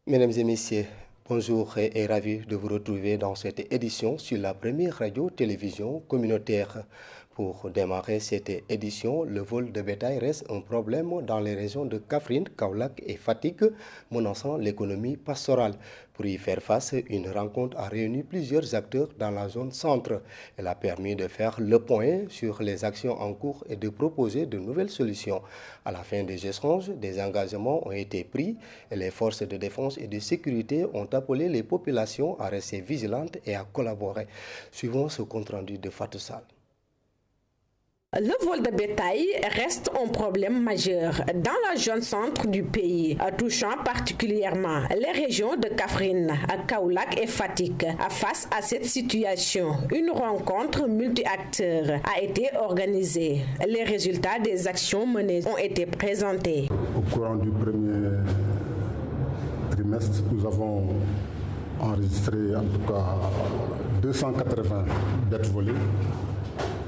Mesdames et messieurs, bonjour et ravi de vous retrouver dans cette édition sur la première radio-télévision communautaire. Pour démarrer cette édition, le vol de bétail reste un problème dans les régions de Kaffrine, Kaolack et Fatick, menaçant l'économie pastorale. Pour y faire face, une rencontre a réuni plusieurs acteurs dans la zone centre. Elle a permis de faire le point sur les actions en cours et de proposer de nouvelles solutions. À la fin des échanges, des engagements ont été pris et les forces de défense et de sécurité ont appelé les populations à rester vigilantes et à collaborer. Suivons ce compte-rendu de Fatou Sall. Le vol de bétail reste un problème majeur dans la zone centre du pays, touchant particulièrement les régions de Kaffrine, Kaolack et Fatick. Face à cette situation, une rencontre multi-acteurs a été organisée. Les résultats des actions menées ont été présentés. Au courant du premier trimestre, nous avons enregistré en tout cas 280 bêtes volées.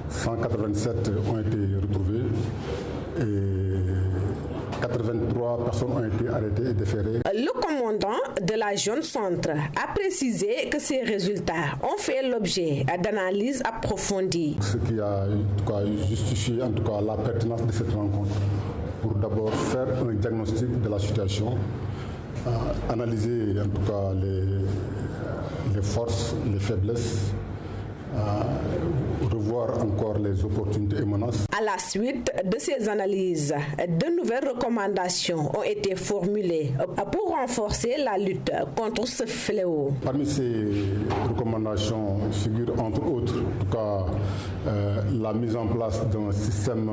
187 ont été retrouvés et 83 personnes ont été arrêtées et déférées. Le commandant de la zone centre a précisé que ces résultats ont fait l'objet d'analyses approfondies. Ce qui a justifié en tout cas la pertinence de cette rencontre pour d'abord faire un diagnostic de la situation, analyser en tout cas les forces, les faiblesses, revoir encore les opportunités et menaces. À la suite de ces analyses, de nouvelles recommandations ont été formulées pour renforcer la lutte contre ce fléau. Parmi ces recommandations figure entre autres en tout cas, la mise en place d'un système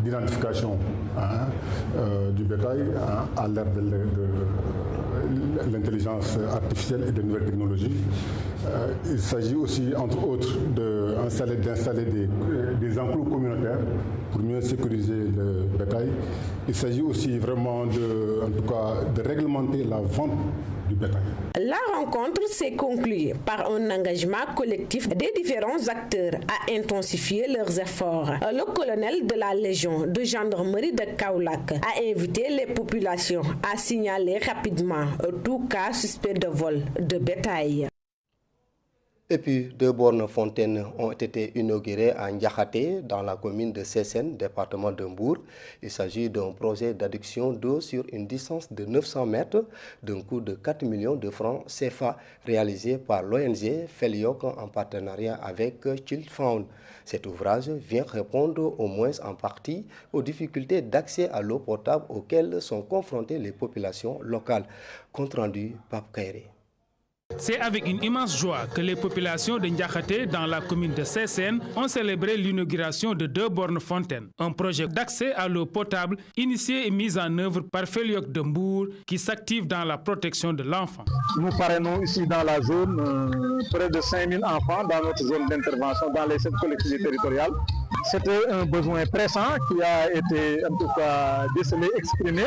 d'identification du bétail à l'ère de l'intelligence artificielle et de nouvelles technologies. Il s'agit aussi, entre autres, d'installer des enclos communautaires pour mieux sécuriser le bétail. Il s'agit aussi vraiment de réglementer la vente du bétail. La rencontre s'est conclue par un engagement collectif des différents acteurs à intensifier leurs efforts. Le colonel de la Légion de gendarmerie de Kaolack a invité les populations à signaler rapidement tout cas suspect de vol de bétail. Et puis, 2 bornes fontaines ont été inaugurées à Ndiakhaté, dans la commune de Sessène, département de Mbour. Il s'agit d'un projet d'adduction d'eau sur une distance de 900 mètres, d'un coût de 4 millions de francs CFA, réalisé par l'ONG Feliok en partenariat avec Childfound. Cet ouvrage vient répondre au moins en partie aux difficultés d'accès à l'eau potable auxquelles sont confrontées les populations locales. Compte rendu Pape Kairé. C'est avec une immense joie que les populations de Ndiakhaté, dans la commune de Sessène, ont célébré l'inauguration de 2 bornes fontaines, un projet d'accès à l'eau potable initié et mis en œuvre par Feliok de Mbour, qui s'active dans la protection de l'enfant. Nous parrainons ici dans la zone près de 5000 enfants dans notre zone d'intervention dans les 7 collectivités territoriales. C'était un besoin pressant qui a été en tout cas décelé, exprimé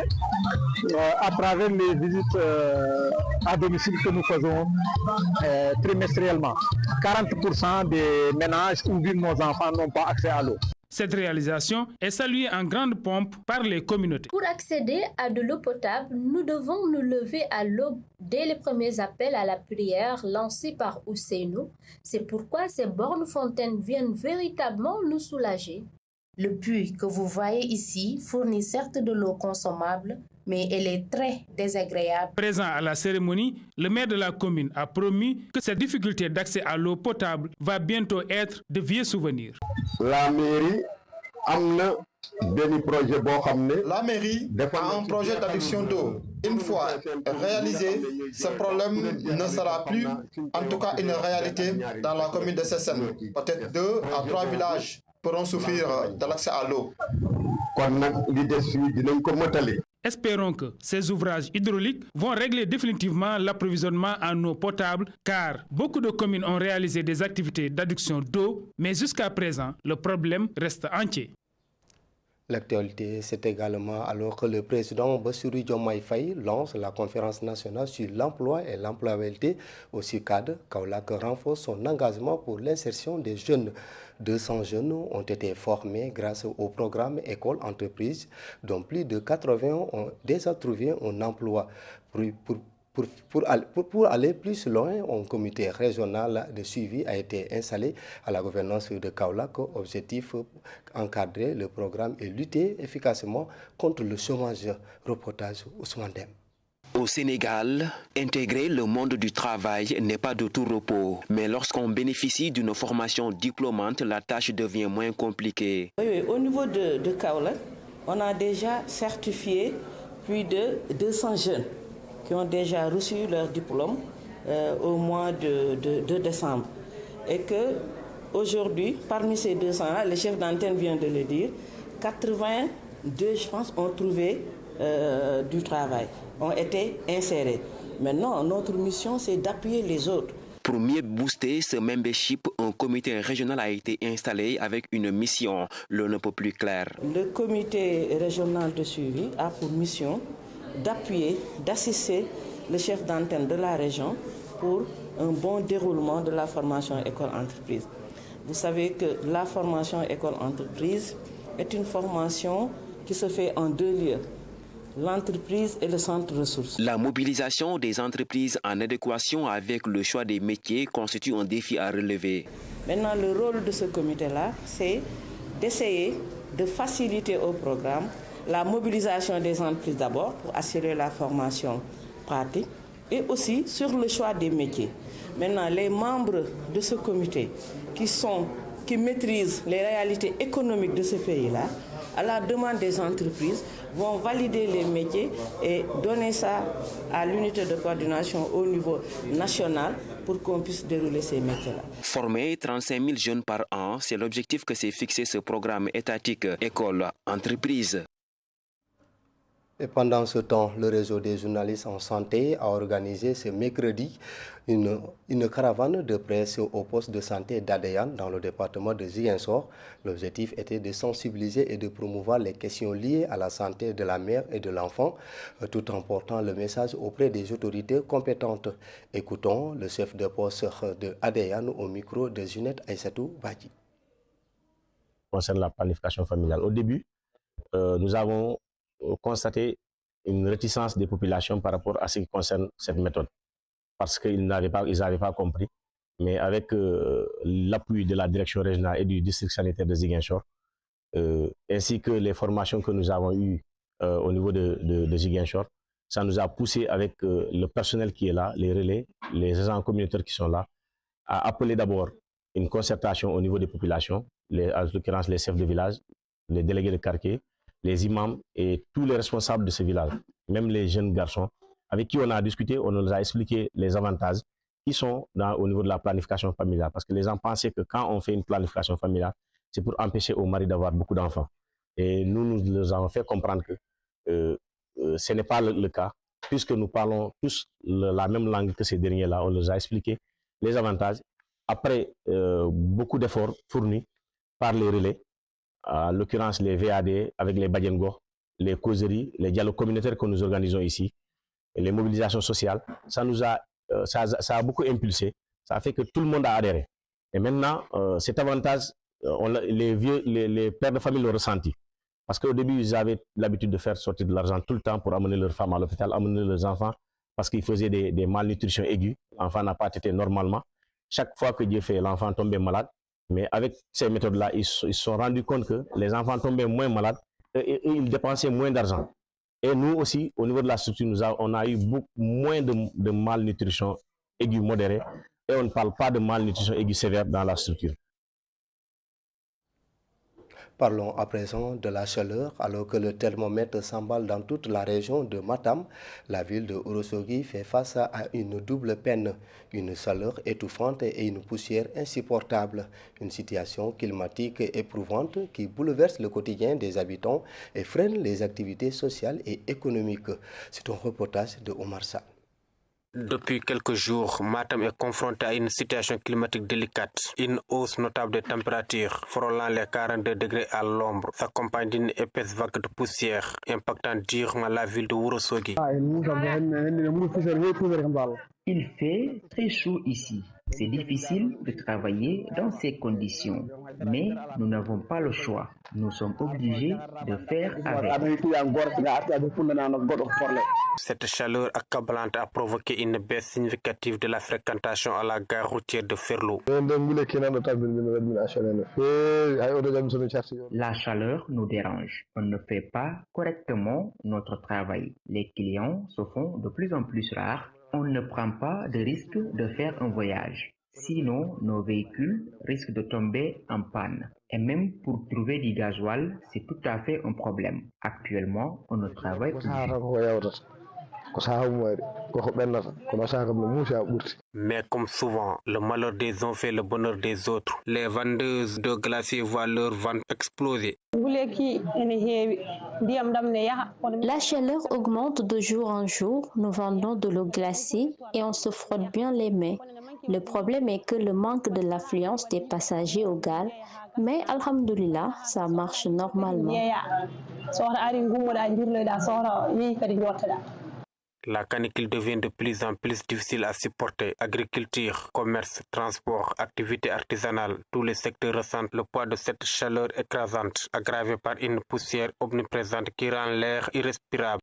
à travers les visites à domicile que nous faisons trimestriellement. 40% des ménages où vivent nos enfants n'ont pas accès à l'eau. Cette réalisation est saluée en grande pompe par les communautés. Pour accéder à de l'eau potable, nous devons nous lever à l'aube dès les premiers appels à la prière lancés par Ousseynou. C'est pourquoi ces bornes fontaines viennent véritablement nous soulager. Le puits que vous voyez ici fournit certes de l'eau consommable, mais elle est très désagréable. Présent à la cérémonie, le maire de la commune a promis que cette difficulté d'accès à l'eau potable va bientôt être de vieux souvenirs. La mairie a un projet d'adduction d'eau. Une fois réalisé, ce problème ne sera plus, en tout cas une réalité dans la commune de Sessène. Peut-être 2 à 3 villages pourront souffrir de l'accès à l'eau. Espérons que ces ouvrages hydrauliques vont régler définitivement l'approvisionnement en eau potable, car beaucoup de communes ont réalisé des activités d'adduction d'eau, mais jusqu'à présent, le problème reste entier. L'actualité, c'est également alors que le président Bassirou Diomaye Faye lance la conférence nationale sur l'emploi et l'employabilité au CICAD. Kaolack renforce son engagement pour l'insertion des jeunes. 200 jeunes ont été formés grâce au programme École-Entreprise, dont plus de 80 ont déjà trouvé un emploi. Pour aller plus loin, un comité régional de suivi a été installé à la gouvernance de Kaolack. Objectif, encadrer le programme et lutter efficacement contre le chômage. Reportage Ousmane Dem. Au Sénégal, intégrer le monde du travail n'est pas de tout repos. Mais lorsqu'on bénéficie d'une formation diplômante, la tâche devient moins compliquée. Oui, au niveau de Kaolack, on a déjà certifié plus de 200 jeunes qui ont déjà reçu leur diplôme au mois de décembre. Et qu'aujourd'hui, parmi ces 200-là, le chef d'antenne vient de le dire, 82, je pense, ont trouvé du travail, ont été insérés. Maintenant, notre mission, c'est d'appuyer les autres. Pour mieux booster ce membership, un comité régional a été installé avec une mission, l'on ne peut plus clair. Le comité régional de suivi a pour mission d'appuyer, d'assister le chef d'antenne de la région pour un bon déroulement de la formation école-entreprise. Vous savez que la formation école-entreprise est une formation qui se fait en deux lieux, l'entreprise et le centre ressources. La mobilisation des entreprises en adéquation avec le choix des métiers constitue un défi à relever. Maintenant, le rôle de ce comité-là, c'est d'essayer de faciliter au programme la mobilisation des entreprises d'abord pour assurer la formation pratique et aussi sur le choix des métiers. Maintenant, les membres de ce comité qui maîtrisent les réalités économiques de ce pays-là, à la demande des entreprises, vont valider les métiers et donner ça à l'unité de coordination au niveau national pour qu'on puisse dérouler ces métiers-là. Former 35 000 jeunes par an, c'est l'objectif que s'est fixé ce programme étatique école-entreprise. Et pendant ce temps, le réseau des journalistes en santé a organisé ce mercredi une caravane de presse au poste de santé d'Adéane dans le département de Ziguinchor. L'objectif était de sensibiliser et de promouvoir les questions liées à la santé de la mère et de l'enfant, tout en portant le message auprès des autorités compétentes. Écoutons le chef de poste de Adéane au micro de Junette Aïssatou Badji. Concernant la planification familiale, au début, nous avons constaté une réticence des populations par rapport à ce qui concerne cette méthode, parce qu'ils n'avaient pas compris. Mais avec l'appui de la direction régionale et du district sanitaire de Ziguinchor, ainsi que les formations que nous avons eues au niveau de Ziguinchor, ça nous a poussé avec le personnel qui est là, les relais, les agents communautaires qui sont là, à appeler d'abord une concertation au niveau des populations, en l'occurrence les chefs de village, les délégués de quartier, les imams et tous les responsables de ce village, même les jeunes garçons, avec qui on a discuté, on nous a expliqué les avantages qui sont au niveau de la planification familiale. Parce que les gens pensaient que quand on fait une planification familiale, c'est pour empêcher aux maris d'avoir beaucoup d'enfants. Et nous leur avons fait comprendre que ce n'est pas le cas, puisque nous parlons tous la même langue que ces derniers-là. On leur a expliqué les avantages. Après beaucoup d'efforts fournis par les relais, en l'occurrence les VAD avec les Badjengo, les causeries, les dialogues communautaires que nous organisons ici, et les mobilisations sociales, ça a beaucoup impulsé, ça a fait que tout le monde a adhéré. Et maintenant, cet avantage, les pères de famille l'ont ressenti. Parce qu'au début, ils avaient l'habitude de faire sortir de l'argent tout le temps pour amener leurs femmes à l'hôpital, amener leurs enfants, parce qu'ils faisaient des malnutritions aiguës. L'enfant n'a pas été normalement. Chaque fois que Dieu fait, l'enfant tombait malade. Mais avec ces méthodes-là, ils se sont rendus compte que les enfants tombaient moins malades et ils dépensaient moins d'argent. Et nous aussi, au niveau de la structure, on a eu beaucoup moins de malnutrition aiguë modérée et on ne parle pas de malnutrition aiguë sévère dans la structure. Parlons à présent de la chaleur. Alors que le thermomètre s'emballe dans toute la région de Matam, la ville de Ourossogui fait face à une double peine, une chaleur étouffante et une poussière insupportable. Une situation climatique éprouvante qui bouleverse le quotidien des habitants et freine les activités sociales et économiques. C'est un reportage de Omar Sall. Depuis quelques jours, Matam est confronté à une situation climatique délicate. Une hausse notable des températures, frôlant les 42 degrés à l'ombre, s'accompagne d'une épaisse vague de poussière, impactant durement la ville de Ourossogui. Il fait très chaud ici. C'est difficile de travailler dans ces conditions, mais nous n'avons pas le choix. Nous sommes obligés de faire avec. Cette chaleur accablante a provoqué une baisse significative de la fréquentation à la gare routière de Ferlo. La chaleur nous dérange. On ne fait pas correctement notre travail. Les clients se font de plus en plus rares. On ne prend pas de risque de faire un voyage. Sinon, nos véhicules risquent de tomber en panne. Et même pour trouver du gasoil, c'est tout à fait un problème. Actuellement, on ne travaille plus. Mais comme souvent, le malheur des uns fait le bonheur des autres. Les vendeuses de glaciers voient leur vente exploser. La chaleur augmente de jour en jour. Nous vendons de l'eau glacée et on se frotte bien les mains. Le problème est que le manque de l'affluence des passagers au gare, mais alhamdoulilah, ça marche normalement. La canicule devient de plus en plus difficile à supporter. Agriculture, commerce, transport, activités artisanales, tous les secteurs ressentent le poids de cette chaleur écrasante, aggravée par une poussière omniprésente qui rend l'air irrespirable.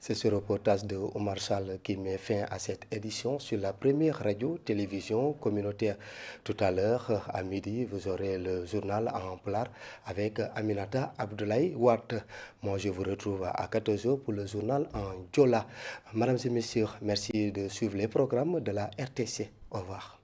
C'est ce reportage de Omar Sall qui met fin à cette édition sur la première radio-télévision communautaire. Tout à l'heure, à midi, vous aurez le journal en Pulaar avec Aminata Abdoulaye Wade. Moi, je vous retrouve à 14h pour le journal en Diola. Mesdames et messieurs, merci de suivre les programmes de la RTC. Au revoir.